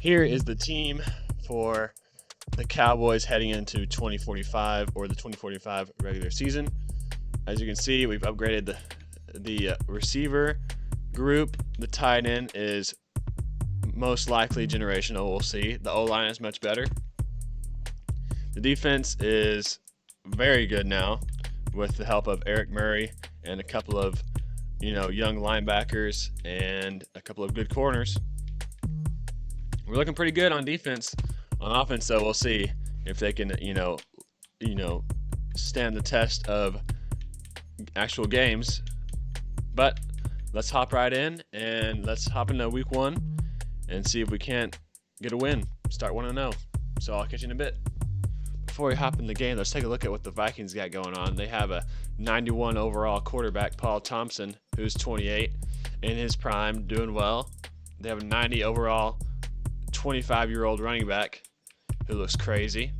Here is the team for the Cowboys heading into 2045 or the 2045 regular season. As you can see, we've upgraded the receiver group. The tight end is most likely generational. We'll see. The O-line is much better. The defense is very good now with the help of Eric Murray and a couple of young linebackers and a couple of good corners. We're looking pretty good on defense. On offense, though, we'll see if they can stand the test of actual games. But let's hop right in and let's hop into week 1 and see if we can't get a win. Start 1-0. So I'll catch you in a bit. Before we hop in the game, let's take a look at what the Vikings got going on. They have a 91 overall quarterback, Paul Thompson, who's 28, in his prime, doing well. They have a 90 overall 25-year-old running back who looks crazy.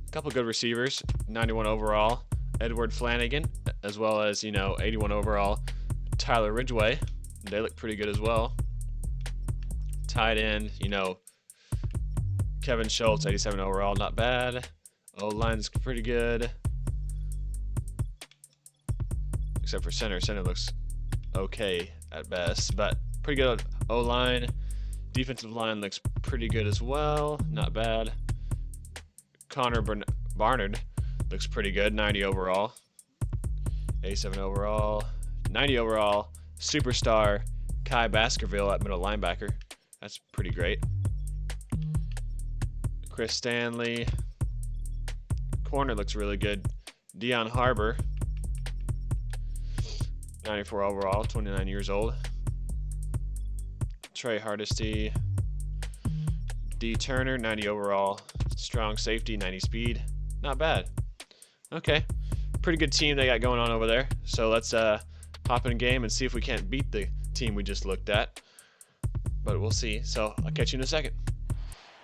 A couple good receivers, 91 overall, Edward Flanagan, as well as 81 overall Tyler Ridgeway. They look pretty good as well. Tight end, Kevin Schultz, 87 overall, not bad. O-line's pretty good. Except for center. Center looks okay at best, but pretty good O-line. Defensive line looks pretty good as well, not bad. Connor Barnard looks pretty good, 90 overall. 87 overall. 90 overall, superstar Kai Baskerville at middle linebacker. That's pretty great. Chris Stanley. Corner looks really good. Dion Harbor. 94 overall, 29 years old. Trey Hardesty. D. Turner, 90 overall. Strong safety, 90 speed. Not bad. Okay. Pretty good team they got going on over there. So let's hop in a game and see if we can't beat the team we just looked at. But we'll see. So I'll catch you in a second.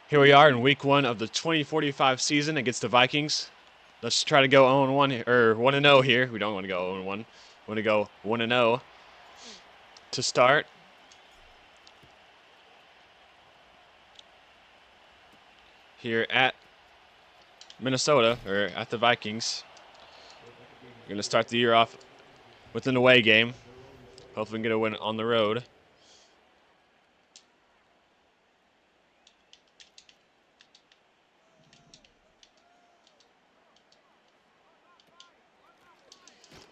Here we are in week 1 of the 2045 season against the Vikings. Let's try to go 0-1 or 1-0 here. We don't want to go 0-1. We want to go 1-0 to start. Here at Minnesota, or at the Vikings. We're going to start the year off with an away game. Hopefully we can get a win on the road.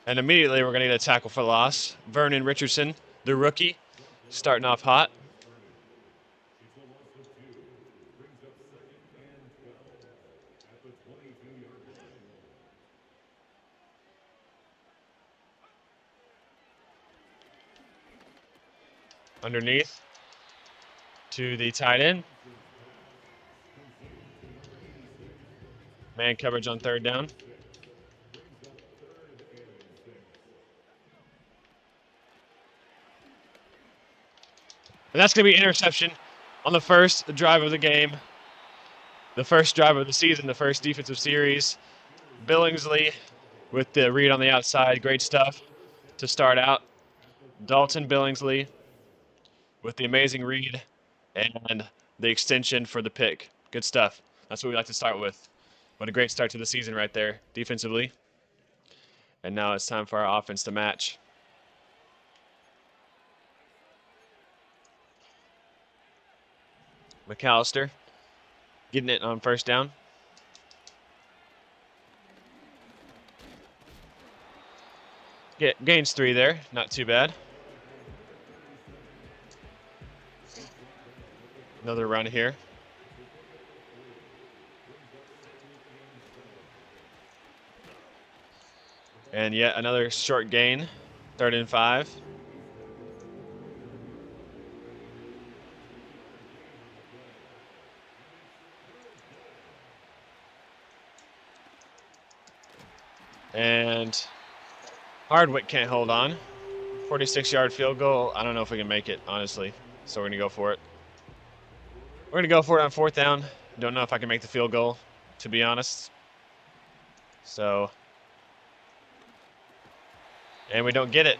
And immediately we're going to get a tackle for loss. Vernon Richardson, the rookie, starting off hot. Underneath to the tight end. Man coverage on 3rd down. And that's going to be interception on the first drive of the game. The first drive of the season, the first defensive series. Billingsley with the read on the outside. Great stuff to start out. Dalton Billingsley with the amazing read and the extension for the pick. Good stuff. That's what we like to start with. What a great start to the season right there, defensively. And now it's time for our offense to match. McAllister getting it on 1st down. Gains 3 there, not too bad. Another run here. And yet another short gain, 3rd and 5. And Hardwick can't hold on. 46-yard field goal. I don't know if we can make it, honestly. So we're going to go for it. We're going to go for it on 4th down. Don't know if I can make the field goal, to be honest. So, and we don't get it.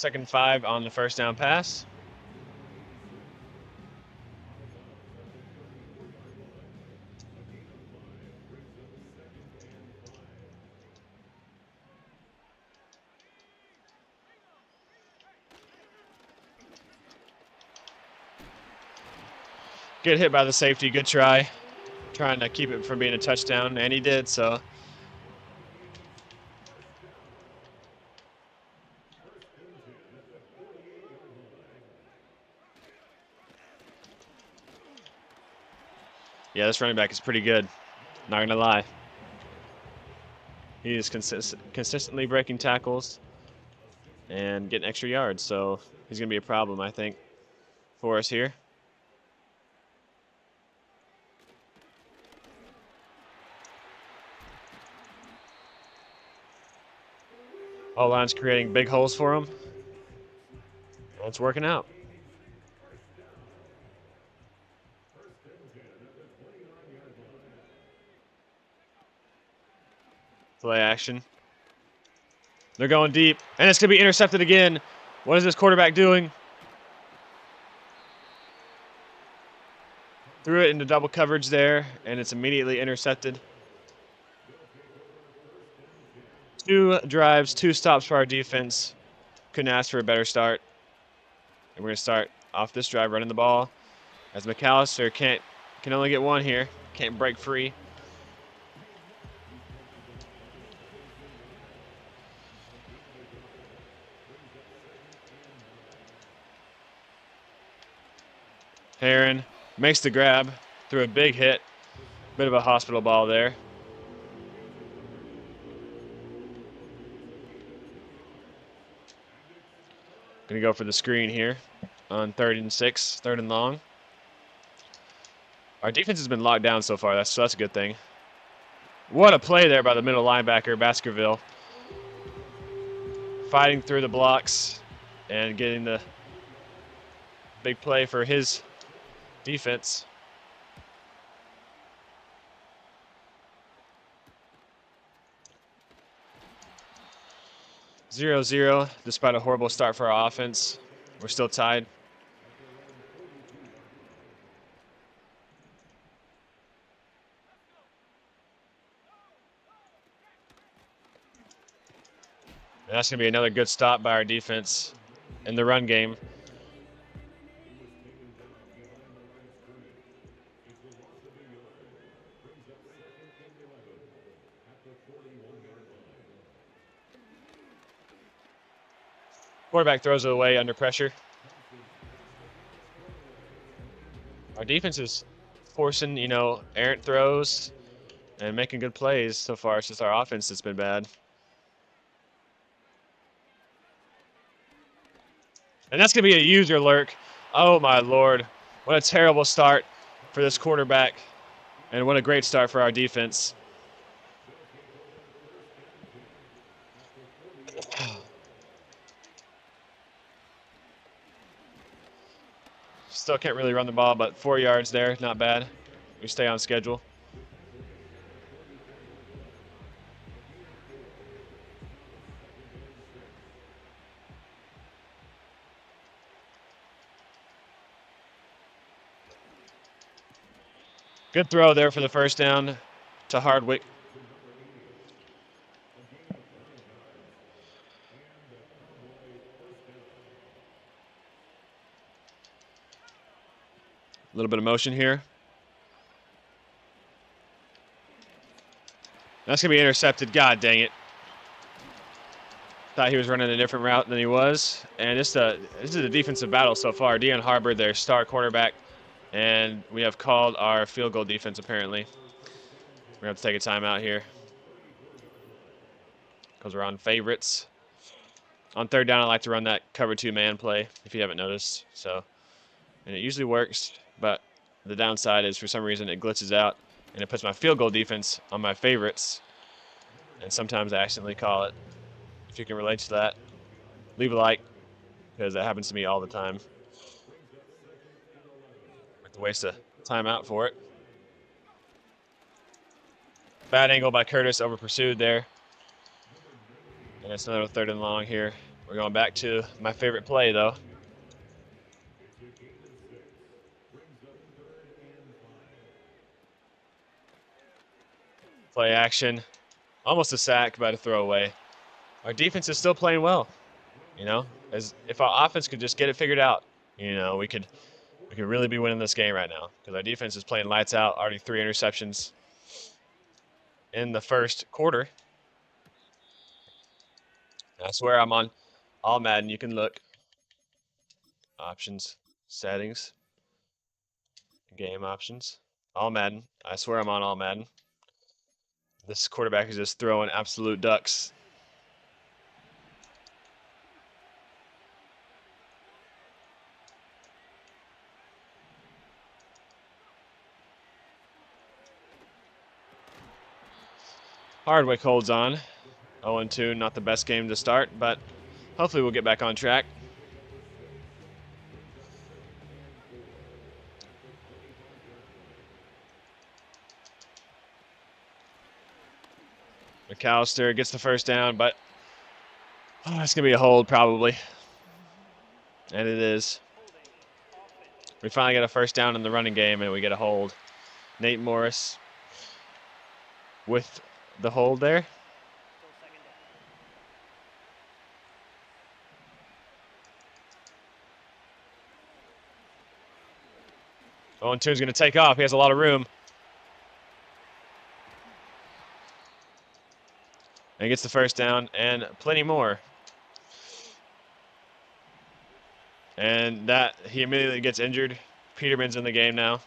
2nd 5 on the first down pass. Good hit by the safety. Good try. Trying to keep it from being a touchdown, and he did so. Yeah, this running back is pretty good. Not going to lie. He is consistently breaking tackles and getting extra yards, so he's going to be a problem, I think, for us here. All line's creating big holes for him. And it's working out. Play action. They're going deep, and it's going to be intercepted again. What is this quarterback doing? Threw it into double coverage there, and it's immediately intercepted. 2 drives, 2 stops for our defense. Couldn't ask for a better start. And we're going to start off this drive running the ball, as McAllister can only get 1 here. Can't break free. Heron makes the grab through a big hit. Bit of a hospital ball there. Gonna go for the screen here on 3rd and 6, 3rd and long. Our defense has been locked down so far. That's a good thing. What a play there by the middle linebacker, Baskerville. Fighting through the blocks and getting the big play for his defense. 0-0, despite a horrible start for our offense. We're still tied. And that's going to be another good stop by our defense in the run game. Quarterback throws it away under pressure. Our defense is forcing, errant throws and making good plays so far. It's just our offense that's been bad. And that's going to be a user lurk. Oh, my Lord. What a terrible start for this quarterback. And what a great start for our defense. Still can't really run the ball, but 4 yards there, not bad. We stay on schedule. Good throw there for the first down to Hardwick. A little bit of motion here. That's going to be intercepted. God dang it. Thought he was running a different route than he was. And this is a defensive battle so far. Deion Harbor, their star quarterback. And we have called our field goal defense, apparently. We're going to have to take a timeout here, because we're on favorites. On 3rd down, I like to run that cover 2 man play, if you haven't noticed. And it usually works, but the downside is for some reason it glitches out, and it puts my field goal defense on my favorites. And sometimes I accidentally call it. If you can relate to that, leave a like, because that happens to me all the time. Have to waste a timeout for it. Bad angle by Curtis, over pursued there. And it's another 3rd and long here We're going back to my favorite play, though. Play action. Almost a sack, but a throwaway. Our defense is still playing well. You know, as if our offense could just get it figured out, you know, we could really be winning this game right now because our defense is playing lights out. Already 3 interceptions in the first quarter. I swear I'm on all Madden. You can look. Options, settings, game options, all Madden. I swear I'm on all Madden. This quarterback is just throwing absolute ducks. Hardwick holds on. 0-2, not the best game to start, but hopefully we'll get back on track. McAllister gets the first down, but it's going to be a hold probably. And it is. We finally get a first down in the running game, and we get a hold. Nate Morris with the hold there. Owen Toon's going to take off. He has a lot of room. And he gets the first down and plenty more. And that he immediately gets injured. Peterman's in the game now.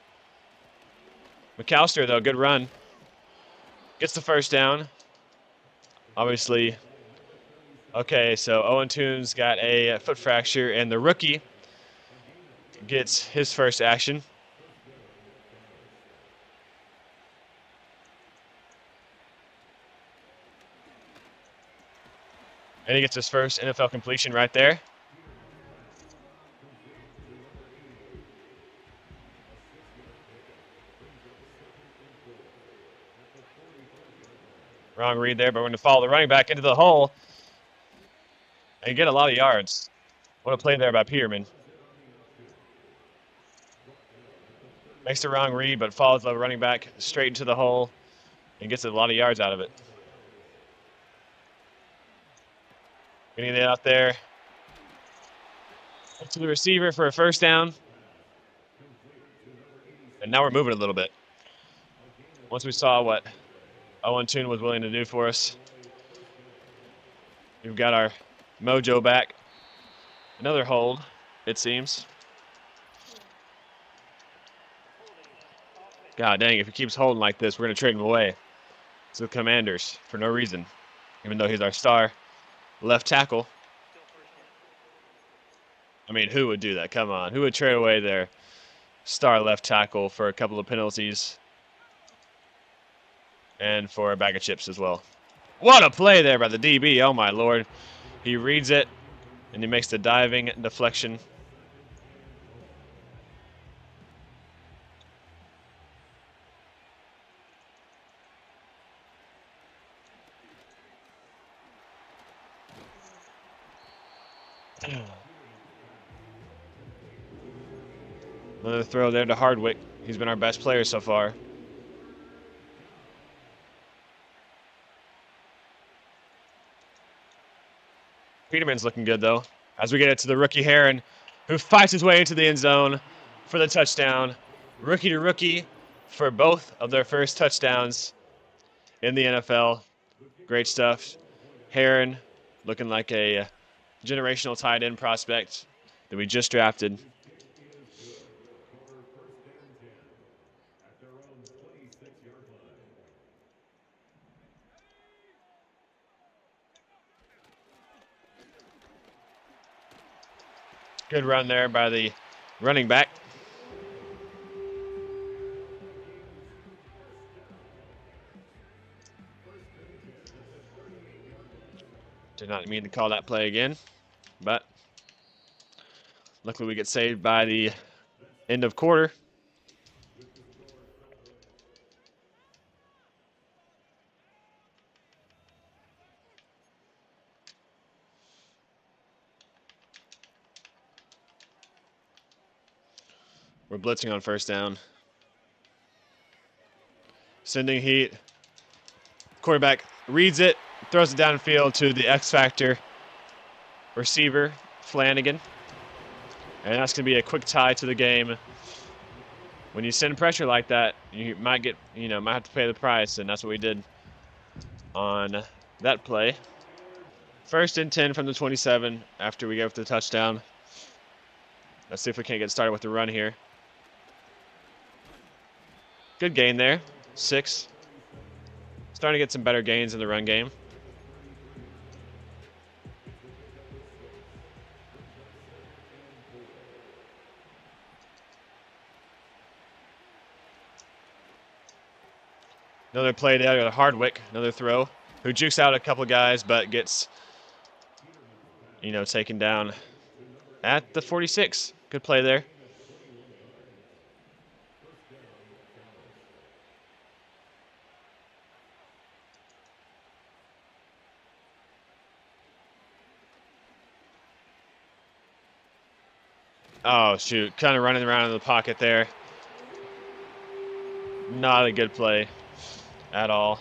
McAllister, though, good run. Gets the first down. Obviously. Okay, so Owen Toon's got a foot fracture, and the rookie gets his first action. And he gets his first NFL completion right there. Wrong read there, but we're going to follow the running back into the hole and get a lot of yards. What a play there by Peterman. Makes the wrong read, but follows the running back straight into the hole and gets a lot of yards out of it. Getting it out there to the receiver for a first down. And now we're moving a little bit. Once we saw what Owen Toon was willing to do for us, we've got our mojo back. Another hold, it seems. God dang, if he keeps holding like this, we're going to trade him away to the Commanders for no reason, even though he's our star left tackle. I mean, who would do that? Come on. Who would trade away their star left tackle for a couple of penalties and for a bag of chips as well? What a play there by the DB. Oh, my Lord. He reads it, and he makes the diving deflection. Another throw there to Hardwick. He's been our best player so far. Peterman's looking good, though, as we get it to the rookie Heron, who fights his way into the end zone for the touchdown. Rookie to rookie for both of their first touchdowns in the NFL. Great stuff. Heron looking like a generational tight end prospect that we just drafted. Good run there by the running back. Did not mean to call that play again, but luckily we get saved by the end of quarter. We're blitzing on first down. Sending heat. Quarterback reads it, throws it downfield to the X Factor receiver, Flanagan. And that's going to be a quick tie to the game. When you send pressure like that, you might have to pay the price, and that's what we did on that play. 1st and 10 from the 27 after we go for the touchdown. Let's see if we can't get started with the run here. Good gain there. 6. Starting to get some better gains in the run game. Another play there to Hardwick. Another throw. Who jukes out a couple guys, but gets, taken down at the 46. Good play there. Oh, shoot. Kind of running around in the pocket there. Not a good play at all.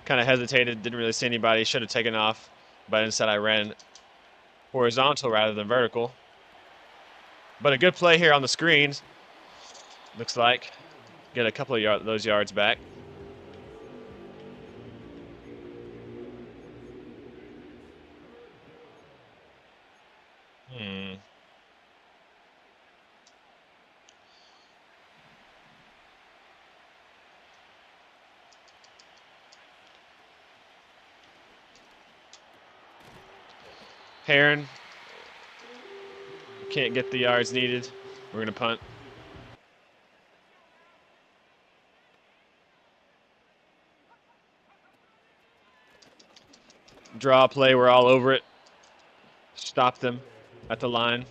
Kind of hesitated. Didn't really see anybody. Should have taken off. But instead I ran horizontal rather than vertical. But a good play here on the screens. Looks like. Get a couple of those yards back. Heron can't get the yards needed. We're going to punt. Draw play. We're all over it. Stop them at the line.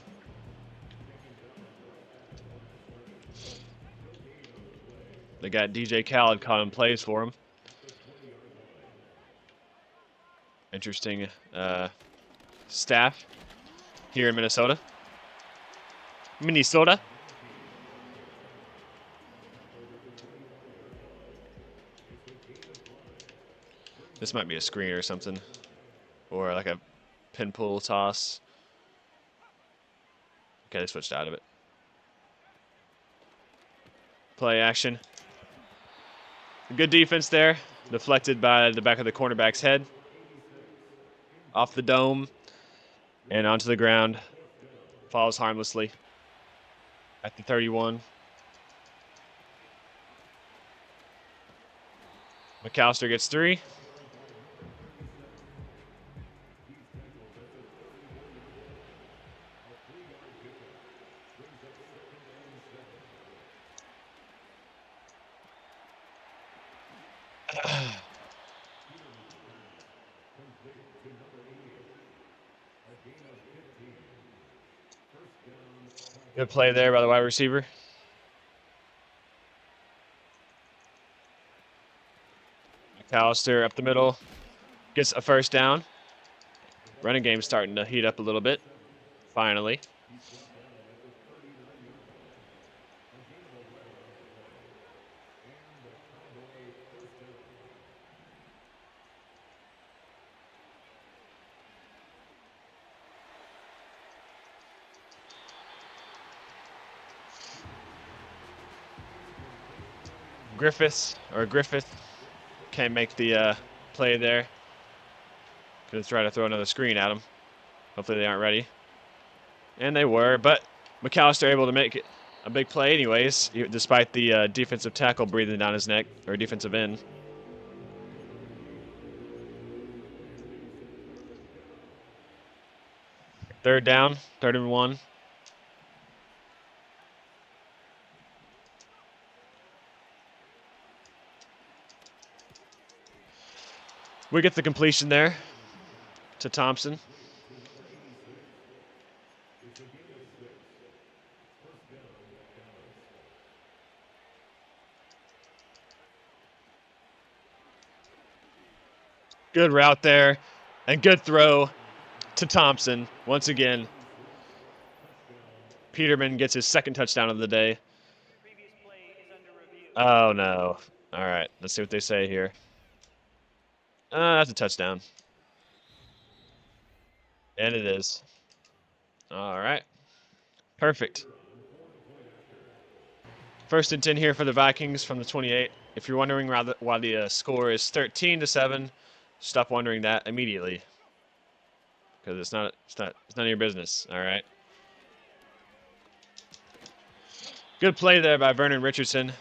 They got DJ Khaled calling plays for him. Interesting staff here in Minnesota. This might be a screen or something. Or like a pin pull toss. Okay, they switched out of it. Play action. Good defense there. Deflected by the back of the cornerback's head. Off the dome. And onto the ground. Falls harmlessly. At the 31. McAllister gets 3. Good play there by the wide receiver. McAllister up the middle. Gets a first down. Running game starting to heat up a little bit. Finally. Griffith can't make the play there. Gonna try to throw another screen at him. Hopefully they aren't ready. And they were, but McAllister able to make it a big play anyways, despite the defensive tackle breathing down his neck, or defensive end. Third down, 3rd and 1. We get the completion there to Thompson. Good route there and good throw to Thompson once again. Peterman gets his second touchdown of the day. Oh, no. All right, let's see what they say here. That's a touchdown. And it is. All right. Perfect. 1st and 10 here for the Vikings from the 28. If you're wondering why the score is 13-7, stop wondering that immediately, because it's none of your business. All right. Good play there by Vernon Richardson.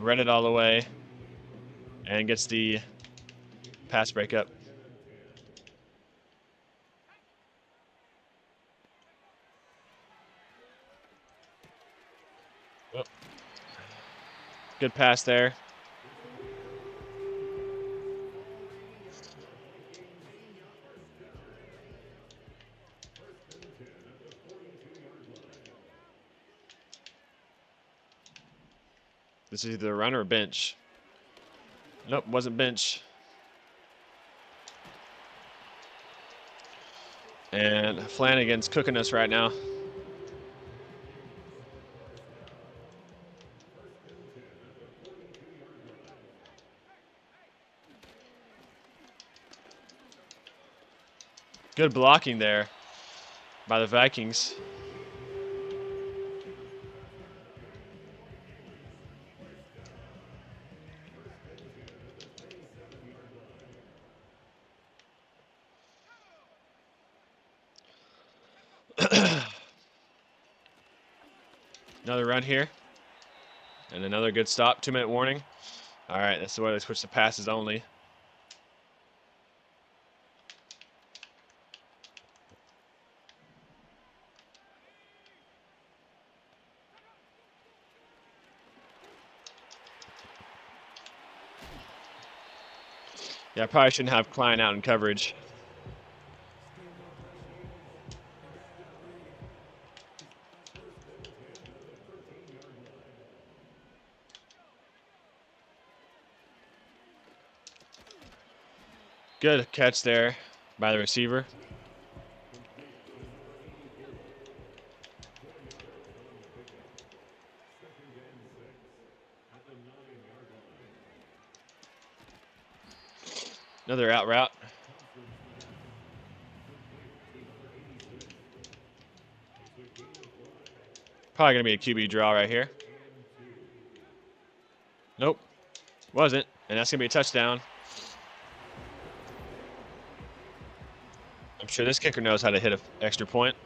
Run it all the way, and gets the pass breakup. Oh. Good pass there. This is either run or bench. Nope, wasn't bench. And Flanagan's cooking us right now. Good blocking there by the Vikings. Another run here. And another good stop. 2-minute warning. All right, that's the way they switch to passes only. Yeah, I probably shouldn't have Klein out in coverage. Good catch there by the receiver. Another out route. Probably going to be a QB draw right here. Nope, wasn't. And that's going to be a touchdown. I'm sure this kicker knows how to hit an extra point.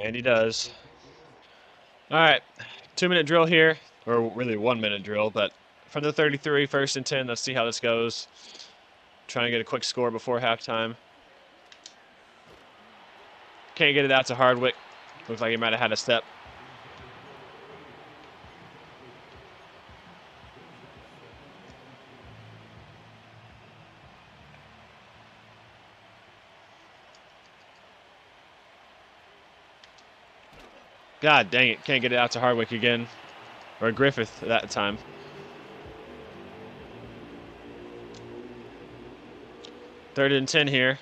And he does. All right, 2-minute drill here. Or really 1-minute drill, but from the 33, 1st and 10, let's see how this goes. Trying to get a quick score before halftime. Can't get it out to Hardwick. Looks like he might have had a step. God dang it, can't get it out to Hardwick again. Or Griffith at that time. Third and 10 here.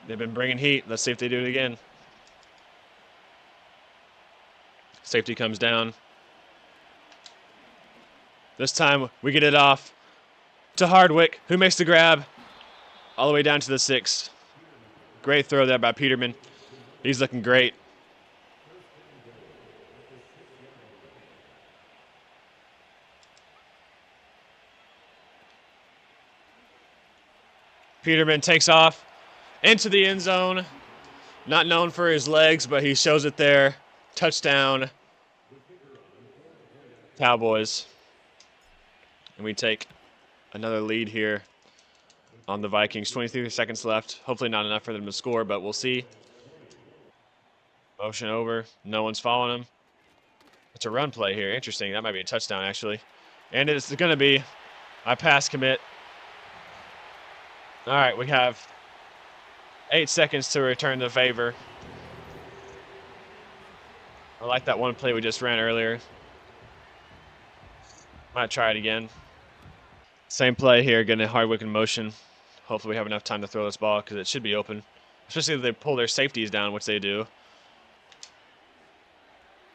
They've been bringing heat. Let's see if they do it again. Safety comes down. This time we get it off to Hardwick, who makes the grab all the way down to the 6. Great throw there by Peterman. He's looking great. Peterman takes off into the end zone. Not known for his legs, but he shows it there. Touchdown, Cowboys. And we take another lead here on the Vikings. 23 seconds left. Hopefully not enough for them to score, but we'll see. Motion over. No one's following him. It's a run play here. Interesting. That might be a touchdown, actually. And it's going to be a pass commit. All right, we have 8 seconds to return the favor. I like that one play we just ran earlier. Might try it again. Same play here, getting Hardwick in motion. Hopefully we have enough time to throw this ball because it should be open. Especially if they pull their safeties down, which they do.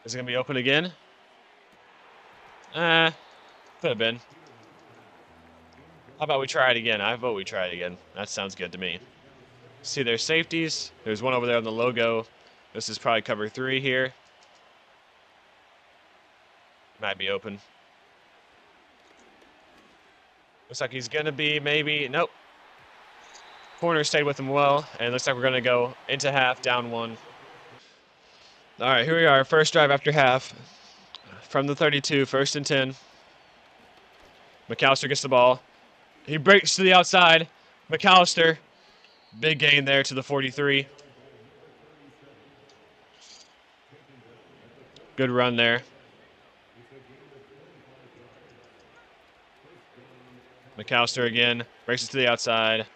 Is it going to be open again? Could have been. How about we try it again? I vote we try it again. That sounds good to me. See their safeties. There's one over there on the logo. This is probably cover 3 here. Might be open. Looks like he's going to be maybe. Nope. Corner stayed with him well. And looks like we're going to go into half, down 1. All right, here we are. First drive after half. From the 32, 1st and 10. McAllister gets the ball. He breaks to the outside. McAllister. Big gain there to the 43. Good run there. McAllister again. Breaks it to the outside.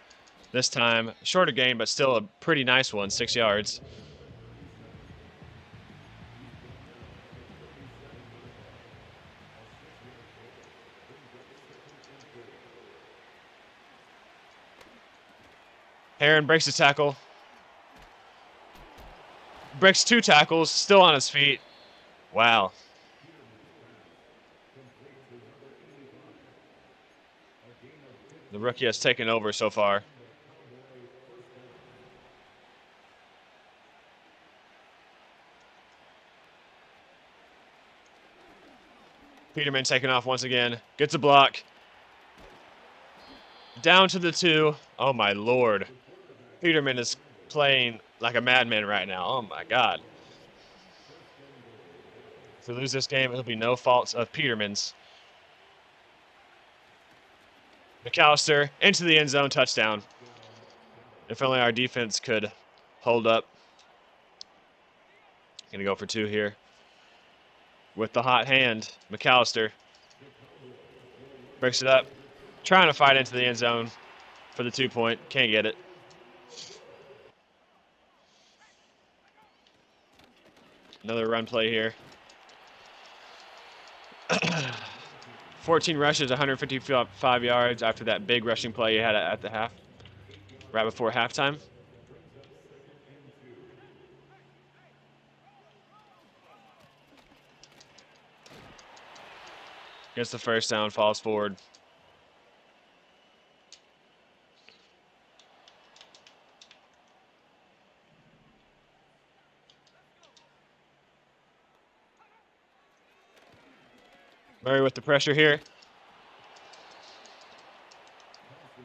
This time, shorter gain, but still a pretty nice one, 6 yards. Heron breaks the tackle. Breaks 2 tackles, still on his feet. Wow. The rookie has taken over so far. Peterman taking off once again. Gets a block. Down to the 2. Oh, my Lord. Peterman is playing like a madman right now. Oh, my God. If we lose this game, it'll be no fault of Peterman's. McAllister into the end zone, touchdown. If only our defense could hold up. Gonna go for 2 here. With the hot hand, McAllister breaks it up. Trying to fight into the end zone for the 2-point. Can't get it. Another run play here. 14 rushes, 155 yards after that big rushing play he had at the half, right before halftime. Gets the first down, falls forward. Murray with the pressure here.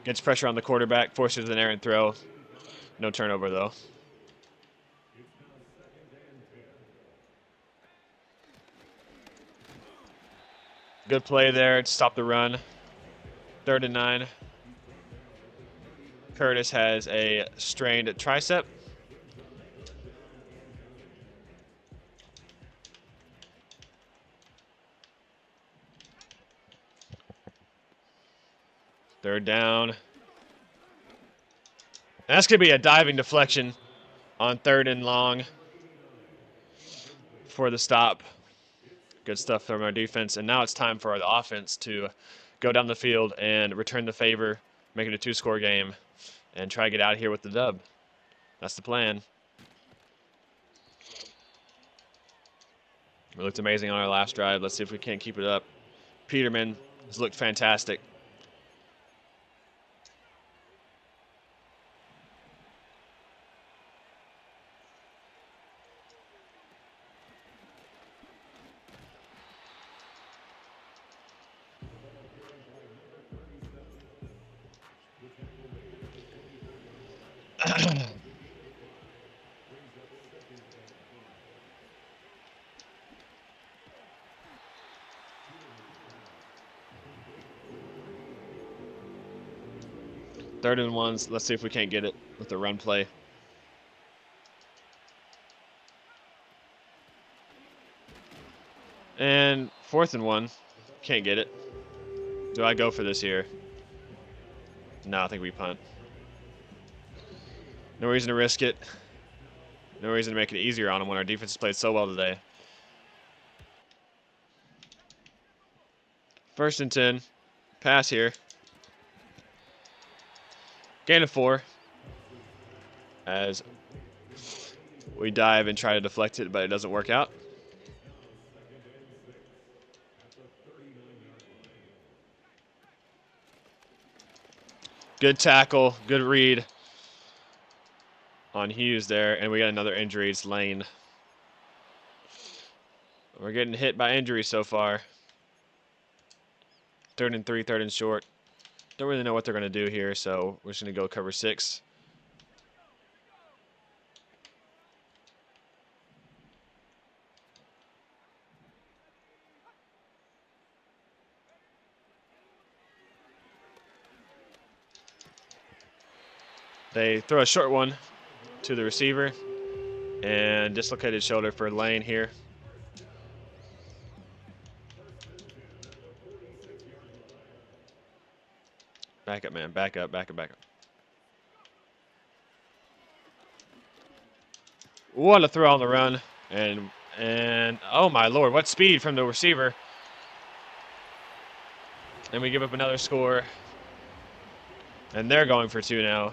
Gets pressure on the quarterback, forces an errant throw. No turnover, though. Good play there to stop the run. 3rd and 9. Curtis has a strained tricep. Third down. And that's going to be a diving deflection on 3rd and long for the stop. Good stuff from our defense. And now it's time for the offense to go down the field and return the favor, make it a 2-score game, and try to get out of here with the dub. That's the plan. We looked amazing on our last drive. Let's see if we can't keep it up. Peterman has looked fantastic. Third and 1s. Let's see if we can't get it with the run play. And 4th and 1. Can't get it. Do I go for this here? No, I think we punt. No reason to risk it. No reason to make it easier on them when our defense has played so well today. 1st and 10. Pass here. Gain of 4 as we dive and try to deflect it, but it doesn't work out. Good tackle, good read on Hughes there, and we got another injury. It's Lane. We're getting hit by injuries so far. 3rd and 3, 3rd and short. Don't really know what they're going to do here, so we're just going to go cover 6. They throw a short one to the receiver, and dislocated shoulder for Lane here. Back up, man. Back up, back up, back up. What a throw on the run. And oh my lord, what speed from the receiver. And we give up another score. And they're going for 2 now.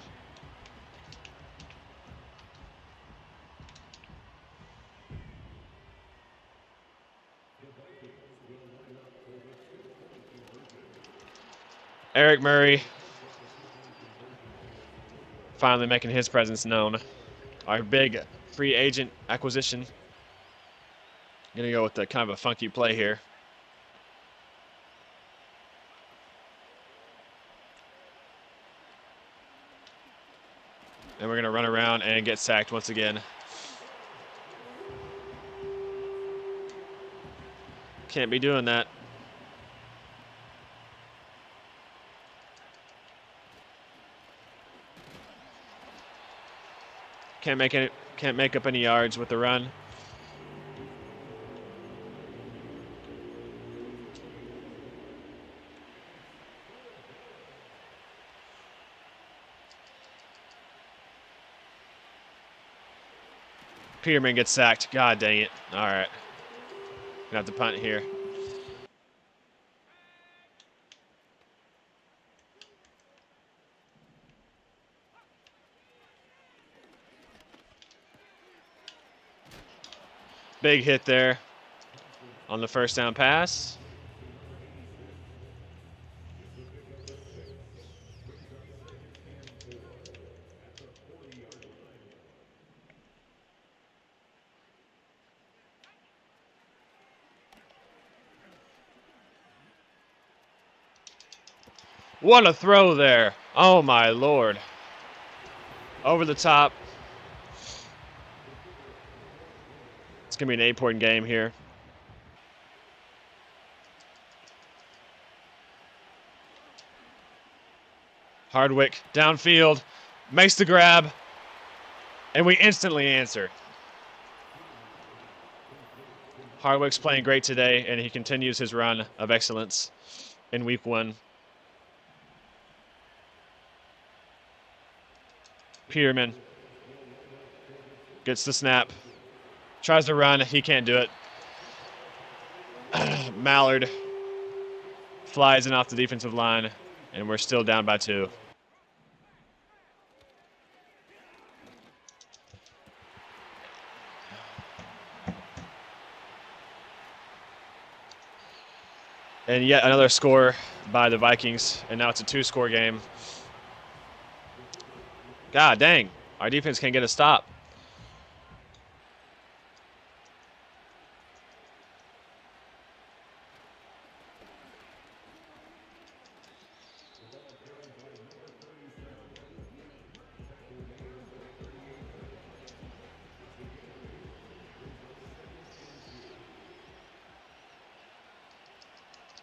Eric Murray finally making his presence known. Our big free agent acquisition. Gonna go with the kind of a funky play here. And we're gonna run around and get sacked once again. Can't be doing that. Can't make up any yards with the run. Peterman gets sacked. God dang it. All right. Gonna have to punt here. Big hit there on the first down pass. What a throw there. Oh my lord. Over the top. It's going to be an 8-point game here. Hardwick downfield, makes the grab, and we instantly answer. Hardwick's playing great today, and he continues his run of excellence in week 1. Peterman gets the snap, tries to run, he can't do it. Mallard flies in off the defensive line, and we're still down by 2. And yet another score by the Vikings, and now it's a 2-score game. God dang, our defense can't get a stop.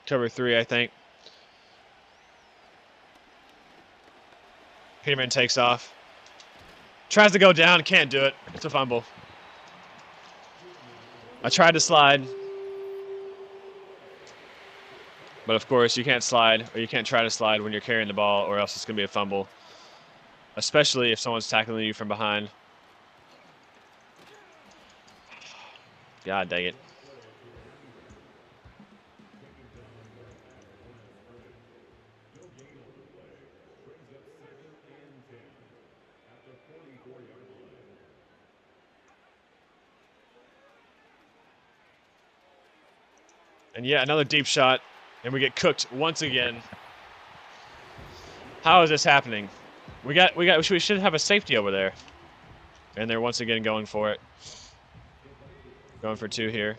Cover 3, I think. Peterman takes off. Tries to go down, can't do it. It's a fumble. I tried to slide. But of course, you can't slide, or you can't try to slide when you're carrying the ball, or else it's going to be a fumble. Especially if someone's tackling you from behind. God dang it. And yet another deep shot, and we get cooked once again. How is this happening? We should have a safety over there. And they're once again going for it. Going for 2 here.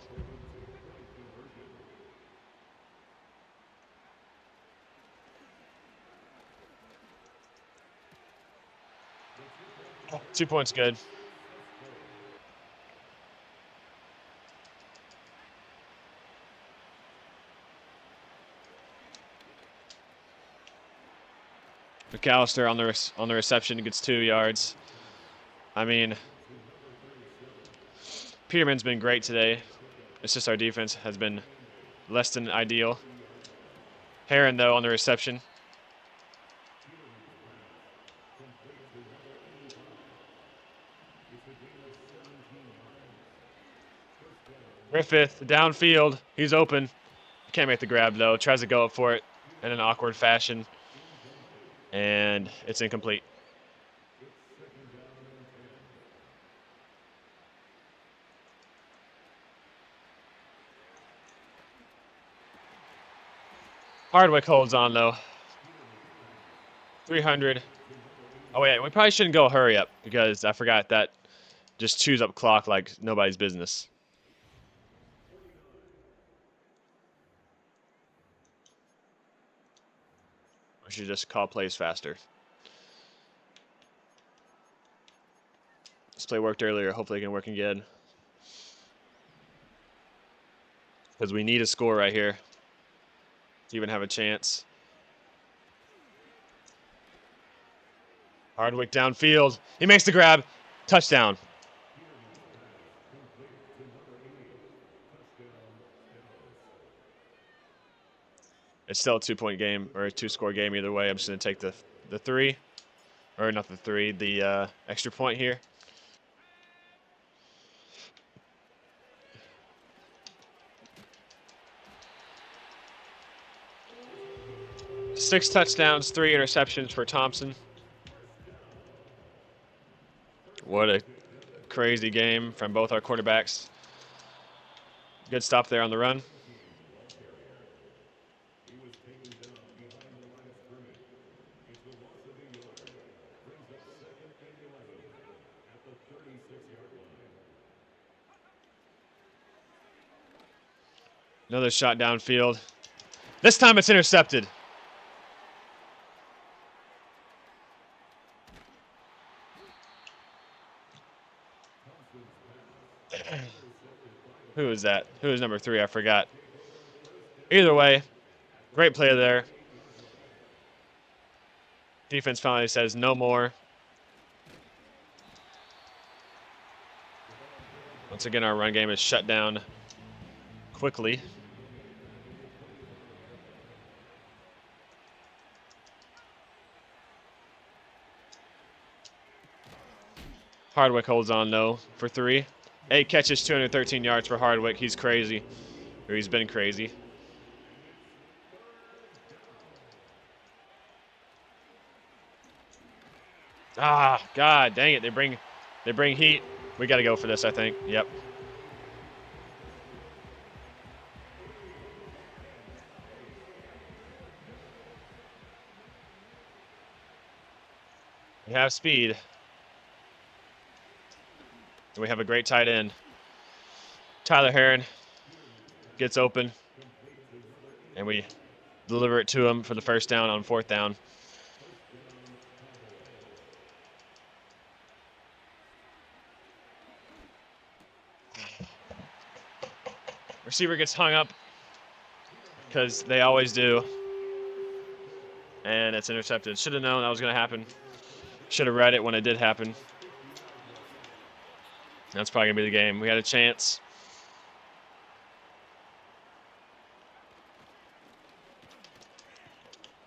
Oh, 2 points good. McAllister on the reception gets 2 yards. I mean, Peterman's been great today. It's just our defense has been less than ideal. Heron, though, on the reception. Griffith, downfield. He's open. Can't make the grab, though. Tries to go up for it in an awkward fashion. And it's incomplete. Hardwick holds on, though. 300. Oh, wait, we probably shouldn't go hurry up because I forgot that just chews up clock like nobody's business. We should just call plays faster. This play worked earlier. Hopefully it can work again. Because we need a score right here to even have a chance. Hardwick downfield. He makes the grab. Touchdown. It's still a 2-point game or a 2-score game either way. I'm just going to take the 3. Or not the 3, the extra point here. Six touchdowns, 3 interceptions for Thompson. What a crazy game from both our quarterbacks. Good stop there on the run. Another shot downfield. This time it's intercepted. Who is that? Who is number 3? I forgot. Either way, great play there. Defense finally says no more. Once again, our run game is shut down quickly. Hardwick holds on, though, for 3. 8 catches, 213 yards for Hardwick. He's crazy. Or he's been crazy. Ah, God dang it. They bring heat. We got to go for this, I think. Yep. We have speed. And we have a great tight end. Tyler Heron gets open. And we deliver it to him for the first down on 4th down. Receiver gets hung up because they always do. And it's intercepted. Should have known that was going to happen. Should have read it when it did happen. That's probably going to be the game. We had a chance.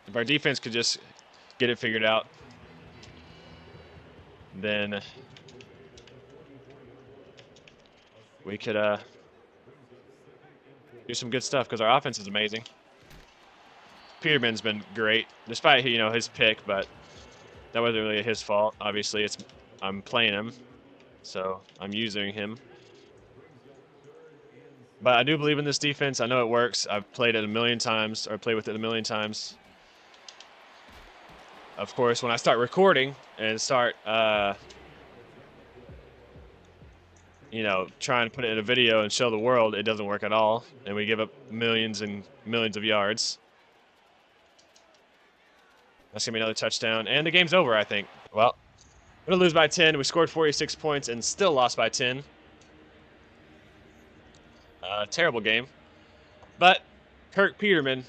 If our defense could just get it figured out, then we could do some good stuff because our offense is amazing. Peterman's been great, despite his pick, but that wasn't really his fault. Obviously, I'm playing him, so I'm using him. But I do believe in this defense. I know it works. I've played it a million times, or played with it a million times. Of course, when I start recording and start, trying to put it in a video and show the world, it doesn't work at all, and we give up millions and millions of yards. That's going to be another touchdown, and the game's over, I think. Well, we're going to lose by 10. We scored 46 points and still lost by 10. Terrible game. But Kirk Peterman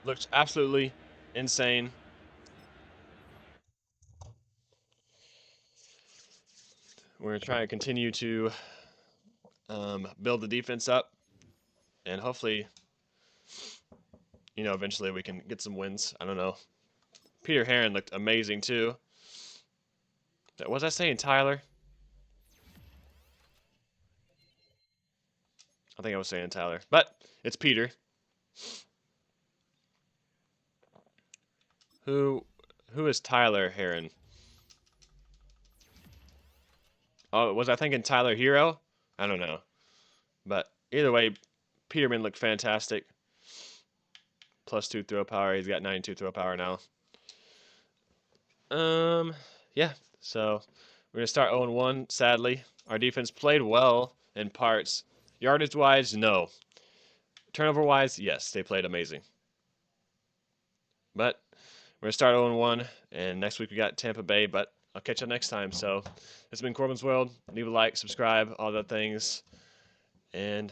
looked absolutely insane. We're going to try and continue to build the defense up, and hopefully, eventually we can get some wins. I don't know. Peter Heron looked amazing, too. Was I saying Tyler? I think I was saying Tyler. But it's Peter. Who is Tyler Heron? Oh, was I thinking Tyler Hero? I don't know. But either way, Peterman looked fantastic. +2 throw power. He's got 92 throw power now. Yeah. So we're gonna start 0-1. Sadly, our defense played well in parts. Yardage wise, no. Turnover wise, yes, they played amazing. But we're gonna start 0-1, and next week we got Tampa Bay. But I'll catch you next time. So this has been Corbin's World. Leave a like, subscribe, all the things, and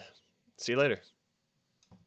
see you later.